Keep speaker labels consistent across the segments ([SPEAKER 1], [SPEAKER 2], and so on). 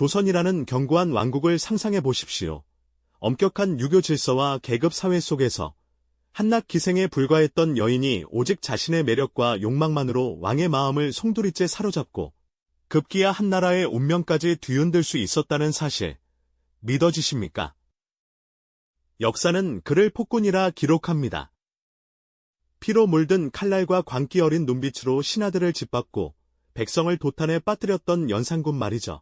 [SPEAKER 1] 조선이라는 견고한 왕국을 상상해 보십시오. 엄격한 유교 질서와 계급 사회 속에서 한낱 기생에 불과했던 여인이 오직 자신의 매력과 욕망만으로 왕의 마음을 송두리째 사로잡고 급기야 한나라의 운명까지 뒤흔들 수 있었다는 사실, 믿어지십니까? 역사는 그를 폭군이라 기록합니다. 피로 물든 칼날과 광기 어린 눈빛으로 신하들을 짓밟고 백성을 도탄에 빠뜨렸던 연산군 말이죠.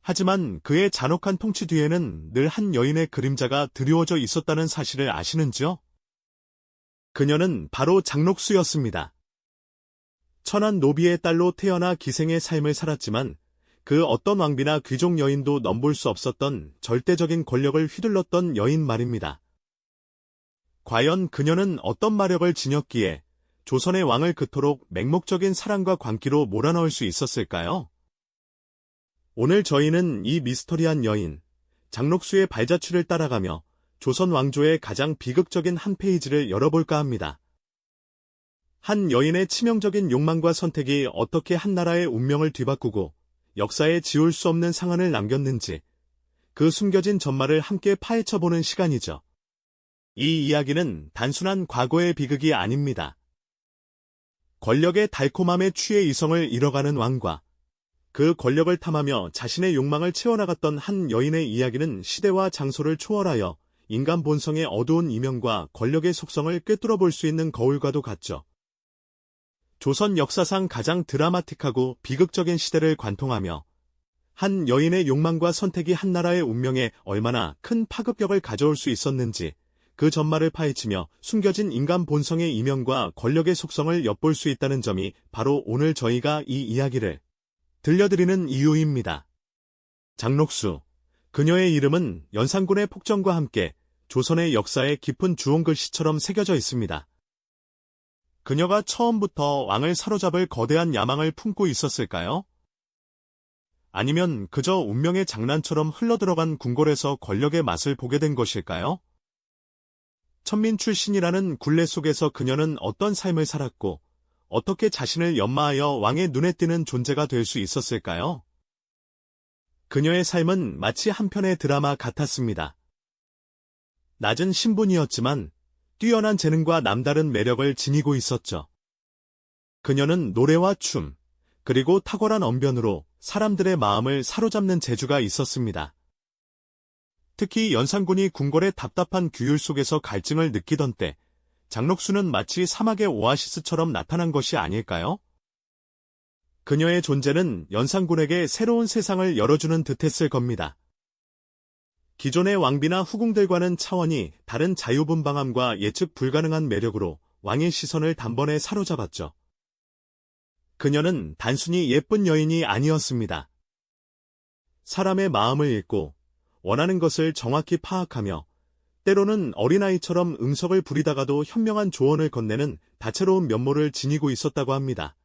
[SPEAKER 1] 하지만 그의 잔혹한 통치 뒤에는 늘 한 여인의 그림자가 드리워져 있었다는 사실을 아시는지요? 그녀는 바로 장록수였습니다. 천한 노비의 딸로 태어나 기생의 삶을 살았지만 그 어떤 왕비나 귀족 여인도 넘볼 수 없었던 절대적인 권력을 휘둘렀던 여인 말입니다. 과연 그녀는 어떤 마력을 지녔기에 조선의 왕을 그토록 맹목적인 사랑과 광기로 몰아넣을 수 있었을까요? 오늘 저희는 이 미스터리한 여인, 장록수의 발자취를 따라가며 조선 왕조의 가장 비극적인 한 페이지를 열어볼까 합니다. 한 여인의 치명적인 욕망과 선택이 어떻게 한 나라의 운명을 뒤바꾸고 역사에 지울 수 없는 상흔을 남겼는지 그 숨겨진 전말을 함께 파헤쳐보는 시간이죠. 이 이야기는 단순한 과거의 비극이 아닙니다. 권력의 달콤함에 취해 이성을 잃어가는 왕과 그 권력을 탐하며 자신의 욕망을 채워나갔던 한 여인의 이야기는 시대와 장소를 초월하여 인간 본성의 어두운 이면과 권력의 속성을 꿰뚫어 볼 수 있는 거울과도 같죠. 조선 역사상 가장 드라마틱하고 비극적인 시대를 관통하며 한 여인의 욕망과 선택이 한 나라의 운명에 얼마나 큰 파급력을 가져올 수 있었는지 그 전말을 파헤치며 숨겨진 인간 본성의 이면과 권력의 속성을 엿볼 수 있다는 점이 바로 오늘 저희가 이 이야기를 들려드리는 이유입니다. 장록수, 그녀의 이름은 연산군의 폭정과 함께 조선의 역사에 깊은 주홍글씨처럼 새겨져 있습니다. 그녀가 처음부터 왕을 사로잡을 거대한 야망을 품고 있었을까요? 아니면 그저 운명의 장난처럼 흘러들어간 궁궐에서 권력의 맛을 보게 된 것일까요? 천민 출신이라는 굴레 속에서 그녀는 어떤 삶을 살았고 어떻게 자신을 연마하여 왕의 눈에 띄는 존재가 될 수 있었을까요? 그녀의 삶은 마치 한 편의 드라마 같았습니다. 낮은 신분이었지만 뛰어난 재능과 남다른 매력을 지니고 있었죠. 그녀는 노래와 춤, 그리고 탁월한 언변으로 사람들의 마음을 사로잡는 재주가 있었습니다. 특히 연산군이 궁궐의 답답한 규율 속에서 갈증을 느끼던 때 장록수는 마치 사막의 오아시스처럼 나타난 것이 아닐까요? 그녀의 존재는 연산군에게 새로운 세상을 열어주는 듯했을 겁니다. 기존의 왕비나 후궁들과는 차원이 다른 자유분방함과 예측 불가능한 매력으로 왕의 시선을 단번에 사로잡았죠. 그녀는 단순히 예쁜 여인이 아니었습니다. 사람의 마음을 읽고 원하는 것을 정확히 파악하며 때로는 어린아이처럼 응석을 부리다가도 현명한 조언을 건네는 다채로운 면모를 지니고 있었다고 합니다.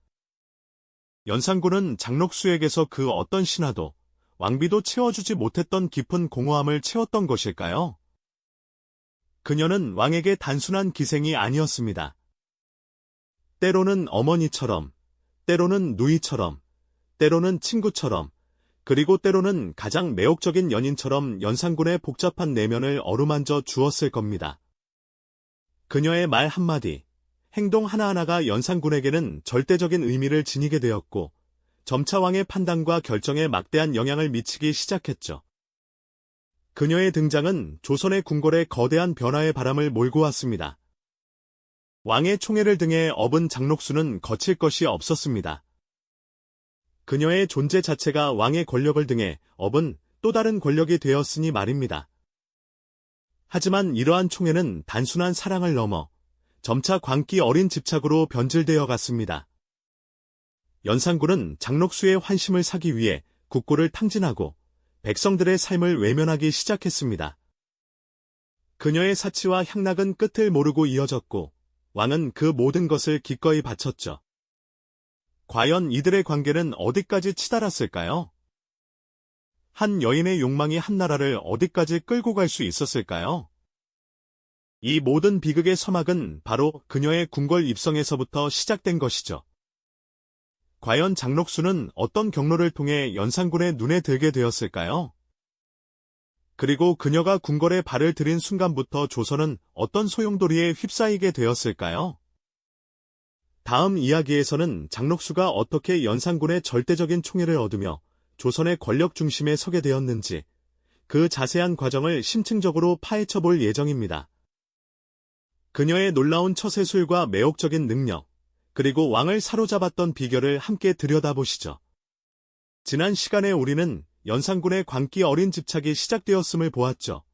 [SPEAKER 1] 연산군은 장록수에게서 그 어떤 신하도 왕비도 채워주지 못했던 깊은 공허함을 채웠던 것일까요? 그녀는 왕에게 단순한 기생이 아니었습니다. 때로는 어머니처럼, 때로는 누이처럼, 때로는 친구처럼, 그리고 때로는 가장 매혹적인 연인처럼 연산군의 복잡한 내면을 어루만져 주었을 겁니다. 그녀의 말 한마디, 행동 하나하나가 연산군에게는 절대적인 의미를 지니게 되었고 점차 왕의 판단과 결정에 막대한 영향을 미치기 시작했죠. 그녀의 등장은 조선의 궁궐에 거대한 변화의 바람을 몰고 왔습니다. 왕의 총애를 등에 업은 장록수는 거칠 것이 없었습니다. 그녀의 존재 자체가 왕의 권력을 등에 업은 또 다른 권력이 되었으니 말입니다. 하지만 이러한 총애는 단순한 사랑을 넘어 점차 광기 어린 집착으로 변질되어 갔습니다. 연산군은 장록수의 환심을 사기 위해 국고를 탕진하고 백성들의 삶을 외면하기 시작했습니다. 그녀의 사치와 향락은 끝을 모르고 이어졌고 왕은 그 모든 것을 기꺼이 바쳤죠. 과연 이들의 관계는 어디까지 치달았을까요? 한 여인의 욕망이 한 나라를 어디까지 끌고 갈 수 있었을까요? 이 모든 비극의 서막은 바로 그녀의 궁궐 입성에서부터 시작된 것이죠. 과연 장록수는 어떤 경로를 통해 연산군의 눈에 들게 되었을까요? 그리고 그녀가 궁궐에 발을 들인 순간부터 조선은 어떤 소용돌이에 휩싸이게 되었을까요? 다음 이야기에서는 장록수가 어떻게 연산군의 절대적인 총애를 얻으며 조선의 권력 중심에 서게 되었는지 그 자세한 과정을 심층적으로 파헤쳐 볼 예정입니다. 그녀의 놀라운 처세술과 매혹적인 능력, 그리고 왕을 사로잡았던 비결을 함께 들여다보시죠. 지난 시간에 우리는 연산군의 광기 어린 집착이 시작되었음을 보았죠.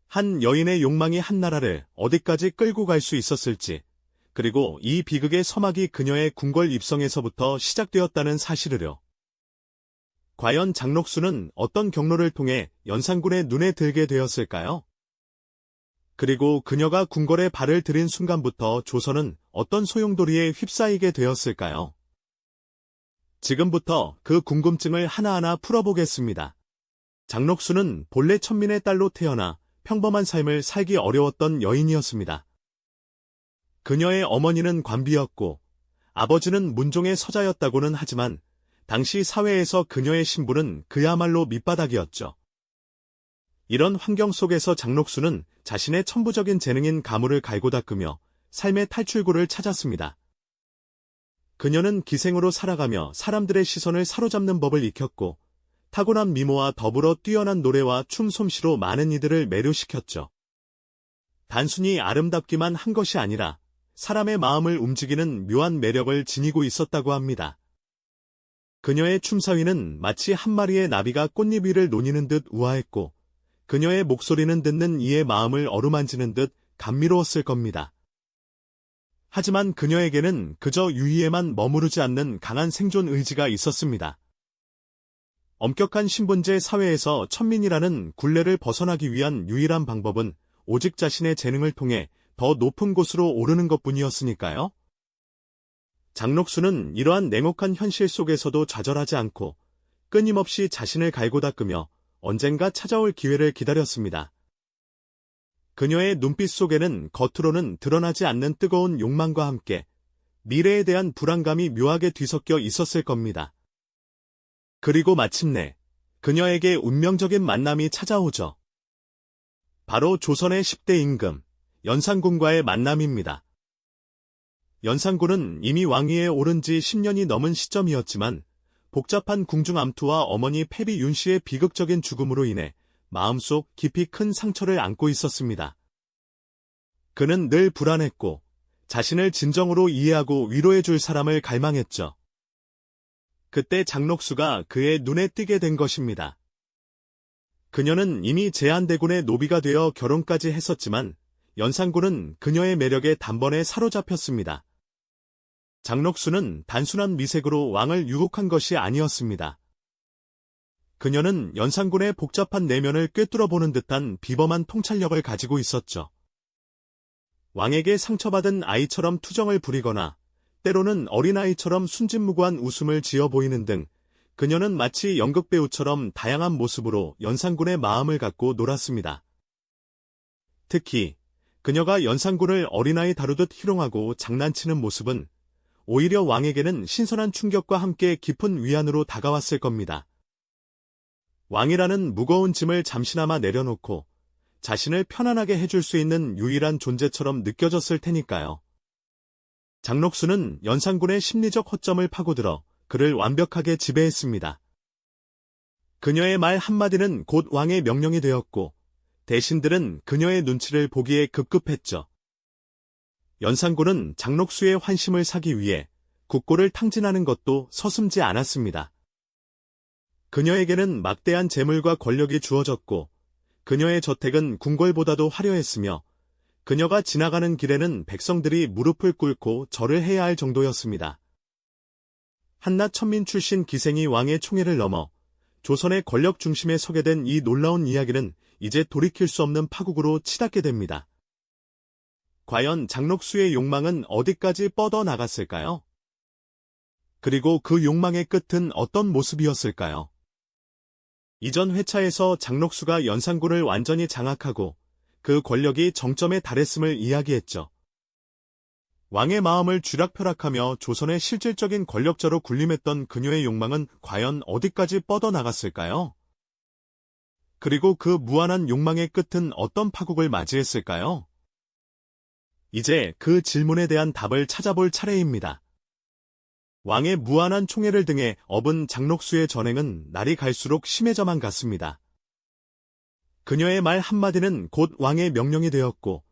[SPEAKER 1] 한 여인의 욕망이 한 나라를 어디까지 끌고 갈 수 있었을지, 그리고 이 비극의 서막이 그녀의 궁궐 입성에서부터 시작되었다는 사실을요. 과연 장록수는 어떤 경로를 통해 연산군의 눈에 들게 되었을까요? 그리고 그녀가 궁궐에 발을 들인 순간부터 조선은 어떤 소용돌이에 휩싸이게 되었을까요? 지금부터 그 궁금증을 하나하나 풀어보겠습니다. 장록수는 본래 천민의 딸로 태어나 평범한 삶을 살기 어려웠던 여인이었습니다. 그녀의 어머니는 관비였고 아버지는 문종의 서자였다고는 하지만 당시 사회에서 그녀의 신분은 그야말로 밑바닥이었죠. 이런 환경 속에서 장록수는 자신의 천부적인 재능인 가물을 갈고 닦으며 삶의 탈출구를 찾았습니다. 그녀는 기생으로 살아가며 사람들의 시선을 사로잡는 법을 익혔고 타고난 미모와 더불어 뛰어난 노래와 춤 솜씨로 많은 이들을 매료시켰죠. 단순히 아름답기만 한 것이 아니라 사람의 마음을 움직이는 묘한 매력을 지니고 있었다고 합니다. 그녀의 춤사위는 마치 한 마리의 나비가 꽃잎 위를 노니는 듯 우아했고 그녀의 목소리는 듣는 이의 마음을 어루만지는 듯 감미로웠을 겁니다. 하지만 그녀에게는 그저 유희에만 머무르지 않는 강한 생존 의지가 있었습니다. 엄격한 신분제 사회에서 천민이라는 굴레를 벗어나기 위한 유일한 방법은 오직 자신의 재능을 통해 더 높은 곳으로 오르는 것뿐이었으니까요. 장록수는 이러한 냉혹한 현실 속에서도 좌절하지 않고 끊임없이 자신을 갈고 닦으며 언젠가 찾아올 기회를 기다렸습니다. 그녀의 눈빛 속에는 겉으로는 드러나지 않는 뜨거운 욕망과 함께 미래에 대한 불안감이 묘하게 뒤섞여 있었을 겁니다. 그리고 마침내 그녀에게 운명적인 만남이 찾아오죠. 바로 조선의 10대 임금, 연산군과의 만남입니다. 연산군은 이미 왕위에 오른 지 10년이 넘은 시점이었지만 복잡한 궁중 암투와 어머니 패비 윤씨의 비극적인 죽음으로 인해 마음속 깊이 큰 상처를 안고 있었습니다. 그는 늘 불안했고 자신을 진정으로 이해하고 위로해줄 사람을 갈망했죠. 그때 장록수가 그의 눈에 띄게 된 것입니다. 그녀는 이미 제한대군의 노비가 되어 결혼까지 했었지만 연산군은 그녀의 매력에 단번에 사로잡혔습니다. 장록수는 단순한 미색으로 왕을 유혹한 것이 아니었습니다. 그녀는 연산군의 복잡한 내면을 꿰뚫어보는 듯한 비범한 통찰력을 가지고 있었죠. 왕에게 상처받은 아이처럼 투정을 부리거나 때로는 어린아이처럼 순진무구한 웃음을 지어 보이는 등 그녀는 마치 연극배우처럼 다양한 모습으로 연산군의 마음을 갖고 놀았습니다. 특히 그녀가 연산군을 어린아이 다루듯 희롱하고 장난치는 모습은 오히려 왕에게는 신선한 충격과 함께 깊은 위안으로 다가왔을 겁니다. 왕이라는 무거운 짐을 잠시나마 내려놓고 자신을 편안하게 해줄 수 있는 유일한 존재처럼 느껴졌을 테니까요. 장록수는 연산군의 심리적 허점을 파고들어 그를 완벽하게 지배했습니다. 그녀의 말 한마디는 곧 왕의 명령이 되었고 대신들은 그녀의 눈치를 보기에 급급했죠. 연산군은 장록수의 환심을 사기 위해 국고를 탕진하는 것도 서슴지 않았습니다. 그녀에게는 막대한 재물과 권력이 주어졌고 그녀의 저택은 궁궐보다도 화려했으며 그녀가 지나가는 길에는 백성들이 무릎을 꿇고 절을 해야 할 정도였습니다. 한낱 천민 출신 기생이 왕의 총애를 넘어 조선의 권력 중심에 서게 된 이 놀라운 이야기는 이제 돌이킬 수 없는 파국으로 치닫게 됩니다. 과연 장록수의 욕망은 어디까지 뻗어나갔을까요? 그리고 그 욕망의 끝은 어떤 모습이었을까요? 이전 회차에서 장록수가 연산군을 완전히 장악하고 그 권력이 정점에 달했음을 이야기했죠. 왕의 마음을 쥐락펴락하며 조선의 실질적인 권력자로 군림했던 그녀의 욕망은 과연 어디까지 뻗어나갔을까요? 그리고 그 무한한 욕망의 끝은 어떤 파국을 맞이했을까요? 이제 그 질문에 대한 답을 찾아볼 차례입니다. 왕의 무한한 총애를 등에 업은 장록수의 전행은 날이 갈수록 심해져만 갔습니다. 그녀의 말 한마디는 곧 왕의 명령이 되었고,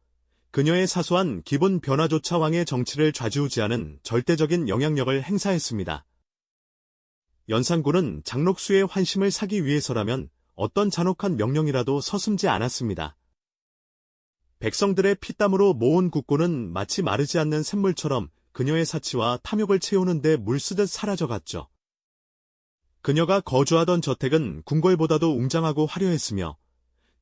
[SPEAKER 1] 그녀의 사소한 기분 변화조차 왕의 정치를 좌지우지하는 절대적인 영향력을 행사했습니다. 연산군은 장록수의 환심을 사기 위해서라면 어떤 잔혹한 명령이라도 서슴지 않았습니다. 백성들의 피땀으로 모은 국고는 마치 마르지 않는 샘물처럼 그녀의 사치와 탐욕을 채우는 데 물쓰듯 사라져갔죠. 그녀가 거주하던 저택은 궁궐보다도 웅장하고 화려했으며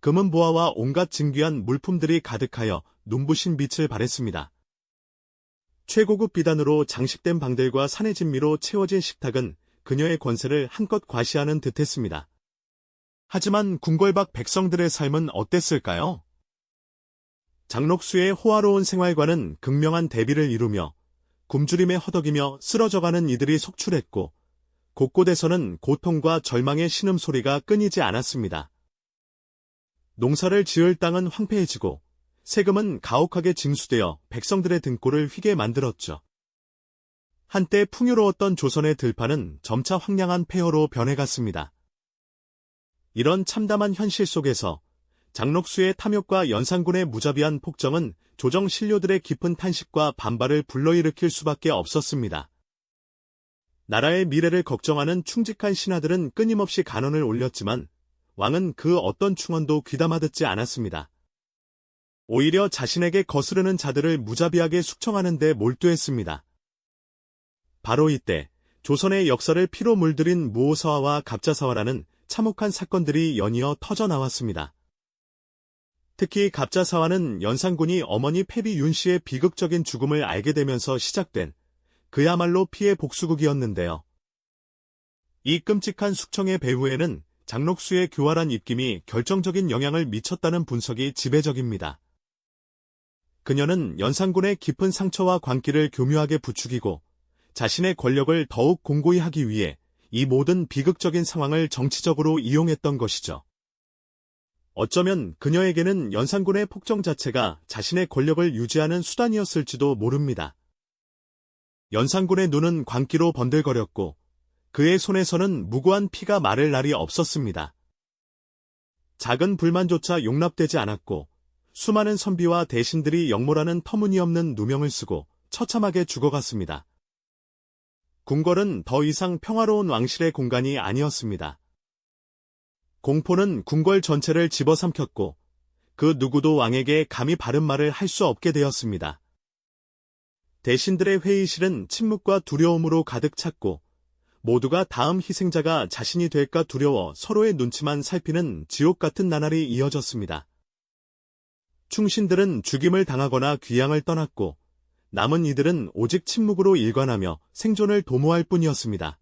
[SPEAKER 1] 금은 보화와 온갖 진귀한 물품들이 가득하여 눈부신 빛을 발했습니다. 최고급 비단으로 장식된 방들과 산의 진미로 채워진 식탁은 그녀의 권세를 한껏 과시하는 듯했습니다. 하지만 궁궐 밖 백성들의 삶은 어땠을까요? 장록수의 호화로운 생활과는 극명한 대비를 이루며 굶주림에 허덕이며 쓰러져가는 이들이 속출했고, 곳곳에서는 고통과 절망의 신음소리가 끊이지 않았습니다. 농사를 지을 땅은 황폐해지고 세금은 가혹하게 징수되어 백성들의 등골을 휘게 만들었죠. 한때 풍요로웠던 조선의 들판은 점차 황량한 폐허로 변해갔습니다. 이런 참담한 현실 속에서 장록수의 탐욕과 연산군의 무자비한 폭정은 조정 신료들의 깊은 탄식과 반발을 불러일으킬 수밖에 없었습니다. 나라의 미래를 걱정하는 충직한 신하들은 끊임없이 간언을 올렸지만 왕은 그 어떤 충언도 귀담아 듣지 않았습니다. 오히려 자신에게 거스르는 자들을 무자비하게 숙청하는 데 몰두했습니다. 바로 이때 조선의 역사를 피로 물들인 무오사화와 갑자사화라는 참혹한 사건들이 연이어 터져나왔습니다. 특히 갑자사화는 연산군이 어머니 패비 윤씨의 비극적인 죽음을 알게 되면서 시작된 그야말로 피해 복수극이었는데요. 이 끔찍한 숙청의 배후에는 장록수의 교활한 입김이 결정적인 영향을 미쳤다는 분석이 지배적입니다. 그녀는 연산군의 깊은 상처와 광기를 교묘하게 부추기고 자신의 권력을 더욱 공고히 하기 위해 이 모든 비극적인 상황을 정치적으로 이용했던 것이죠. 어쩌면 그녀에게는 연산군의 폭정 자체가 자신의 권력을 유지하는 수단이었을지도 모릅니다. 연산군의 눈은 광기로 번들거렸고 그의 손에서는 무고한 피가 마를 날이 없었습니다. 작은 불만조차 용납되지 않았고 수많은 선비와 대신들이 역모라는 터무니없는 누명을 쓰고 처참하게 죽어갔습니다. 궁궐은 더 이상 평화로운 왕실의 공간이 아니었습니다. 공포는 궁궐 전체를 집어삼켰고 그 누구도 왕에게 감히 바른 말을 할 수 없게 되었습니다. 대신들의 회의실은 침묵과 두려움으로 가득 찼고 모두가 다음 희생자가 자신이 될까 두려워 서로의 눈치만 살피는 지옥 같은 나날이 이어졌습니다. 충신들은 죽임을 당하거나 귀양을 떠났고 남은 이들은 오직 침묵으로 일관하며 생존을 도모할 뿐이었습니다.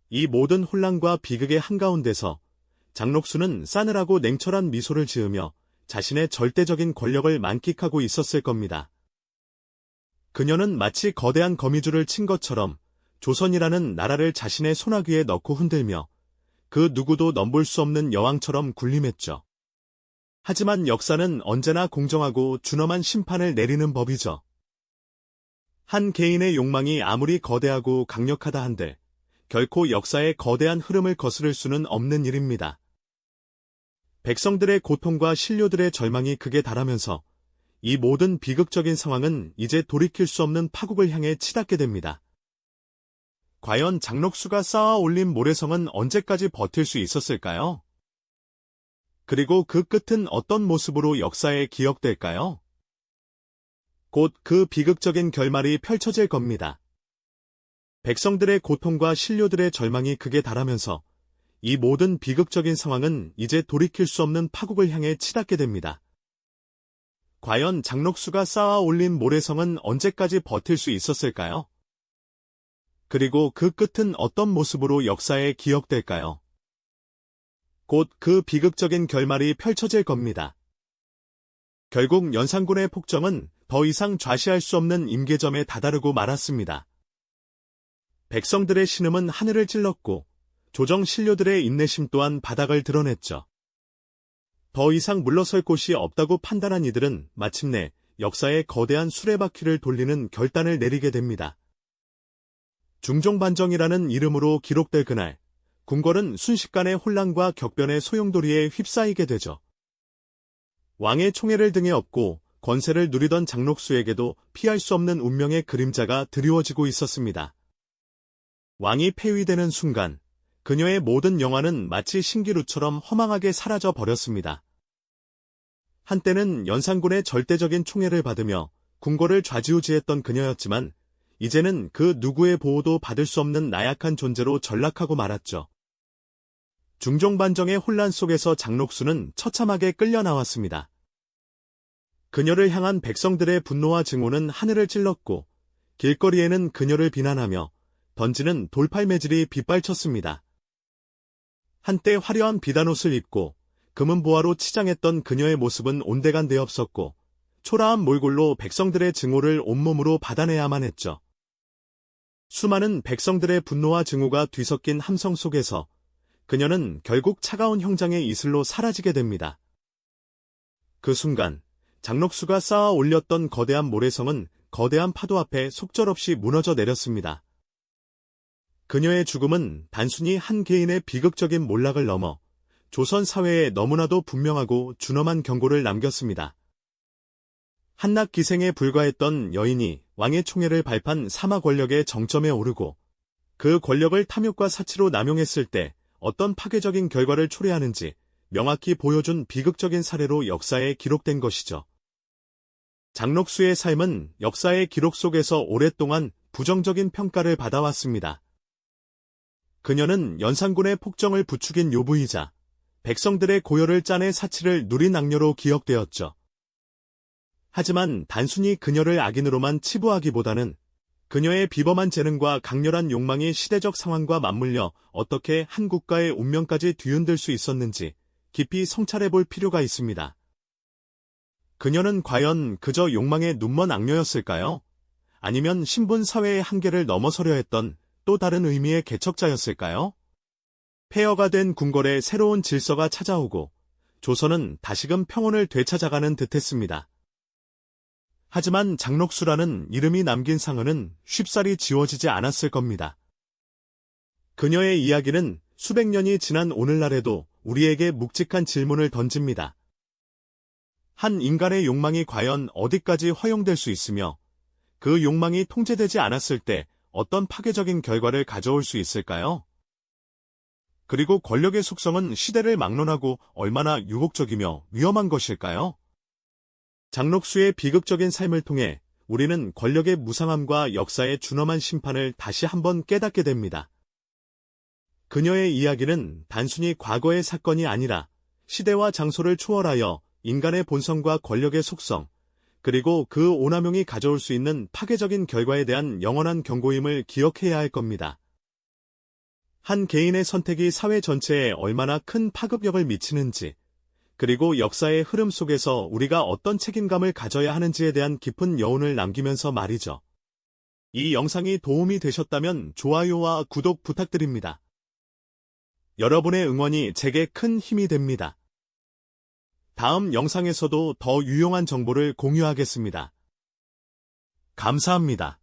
[SPEAKER 1] 이 모든 혼란과 비극의 한가운데서 장록수는 싸늘하고 냉철한 미소를 지으며 자신의 절대적인 권력을 만끽하고 있었을 겁니다. 그녀는 마치 거대한 거미줄을 친 것처럼 조선이라는 나라를 자신의 손아귀에 넣고 흔들며 그 누구도 넘볼 수 없는 여왕처럼 군림했죠. 하지만 역사는 언제나 공정하고 준엄한 심판을 내리는 법이죠. 한 개인의 욕망이 아무리 거대하고 강력하다 한들 결코 역사의 거대한 흐름을 거스를 수는 없는 일입니다. 백성들의 고통과 신료들의 절망이 극에 달하면서 이 모든 비극적인 상황은 이제 돌이킬 수 없는 파국을 향해 치닫게 됩니다. 과연 장록수가 쌓아 올린 모래성은 언제까지 버틸 수 있었을까요? 그리고 그 끝은 어떤 모습으로 역사에 기억될까요? 곧 그 비극적인 결말이 펼쳐질 겁니다. 백성들의 고통과 신료들의 절망이 극에 달하면서 이 모든 비극적인 상황은 이제 돌이킬 수 없는 파국을 향해 치닫게 됩니다. 과연 장록수가 쌓아 올린 모래성은 언제까지 버틸 수 있었을까요? 그리고 그 끝은 어떤 모습으로 역사에 기억될까요? 곧 그 비극적인 결말이 펼쳐질 겁니다. 결국 연산군의 폭정은 더 이상 좌시할 수 없는 임계점에 다다르고 말았습니다. 백성들의 신음은 하늘을 찔렀고 조정 신료들의 인내심 또한 바닥을 드러냈죠. 더 이상 물러설 곳이 없다고 판단한 이들은 마침내 역사의 거대한 수레바퀴를 돌리는 결단을 내리게 됩니다. 중종반정이라는 이름으로 기록될 그날, 궁궐은 순식간에 혼란과 격변의 소용돌이에 휩싸이게 되죠. 왕의 총애를 등에 업고 권세를 누리던 장록수에게도 피할 수 없는 운명의 그림자가 드리워지고 있었습니다. 왕이 폐위되는 순간, 그녀의 모든 영화는 마치 신기루처럼 허망하게 사라져 버렸습니다. 한때는 연산군의 절대적인 총애를 받으며 궁궐을 좌지우지했던 그녀였지만 이제는 그 누구의 보호도 받을 수 없는 나약한 존재로 전락하고 말았죠. 중종반정의 혼란 속에서 장록수는 처참하게 끌려 나왔습니다. 그녀를 향한 백성들의 분노와 증오는 하늘을 찔렀고 길거리에는 그녀를 비난하며 던지는 돌팔매질이 빗발쳤습니다. 한때 화려한 비단옷을 입고 금은 보화로 치장했던 그녀의 모습은 온데간데 없었고 초라한 몰골로 백성들의 증오를 온몸으로 받아내야만 했죠. 수많은 백성들의 분노와 증오가 뒤섞인 함성 속에서 그녀는 결국 차가운 형장의 이슬로 사라지게 됩니다. 그 순간 장록수가 쌓아 올렸던 거대한 모래성은 거대한 파도 앞에 속절없이 무너져 내렸습니다. 그녀의 죽음은 단순히 한 개인의 비극적인 몰락을 넘어 조선 사회에 너무나도 분명하고 준엄한 경고를 남겼습니다. 한낱 기생에 불과했던 여인이 왕의 총애를 발판 사마 권력의 정점에 오르고 그 권력을 탐욕과 사치로 남용했을 때 어떤 파괴적인 결과를 초래하는지 명확히 보여준 비극적인 사례로 역사에 기록된 것이죠. 장록수의 삶은 역사의 기록 속에서 오랫동안 부정적인 평가를 받아왔습니다. 그녀는 연산군의 폭정을 부추긴 요부이자 백성들의 고열을 짜내 사치를 누린 악녀로 기억되었죠. 하지만 단순히 그녀를 악인으로만 치부하기보다는 그녀의 비범한 재능과 강렬한 욕망이 시대적 상황과 맞물려 어떻게 한 국가의 운명까지 뒤흔들 수 있었는지 깊이 성찰해볼 필요가 있습니다. 그녀는 과연 그저 욕망의 눈먼 악녀였을까요? 아니면 신분 사회의 한계를 넘어서려 했던 또 다른 의미의 개척자였을까요? 폐허가 된 궁궐에 새로운 질서가 찾아오고 조선은 다시금 평온을 되찾아가는 듯했습니다. 하지만 장록수라는 이름이 남긴 상흔은 쉽사리 지워지지 않았을 겁니다. 그녀의 이야기는 수백 년이 지난 오늘날에도 우리에게 묵직한 질문을 던집니다. 한 인간의 욕망이 과연 어디까지 허용될 수 있으며 그 욕망이 통제되지 않았을 때 어떤 파괴적인 결과를 가져올 수 있을까요? 그리고 권력의 속성은 시대를 막론하고 얼마나 유혹적이며 위험한 것일까요? 장록수의 비극적인 삶을 통해 우리는 권력의 무상함과 역사의 준엄한 심판을 다시 한번 깨닫게 됩니다. 그녀의 이야기는 단순히 과거의 사건이 아니라 시대와 장소를 초월하여 인간의 본성과 권력의 속성, 그리고 그 오남용이 가져올 수 있는 파괴적인 결과에 대한 영원한 경고임을 기억해야 할 겁니다. 한 개인의 선택이 사회 전체에 얼마나 큰 파급력을 미치는지, 그리고 역사의 흐름 속에서 우리가 어떤 책임감을 가져야 하는지에 대한 깊은 여운을 남기면서 말이죠. 이 영상이 도움이 되셨다면 좋아요와 구독 부탁드립니다. 여러분의 응원이 제게 큰 힘이 됩니다. 다음 영상에서도 더 유용한 정보를 공유하겠습니다. 감사합니다.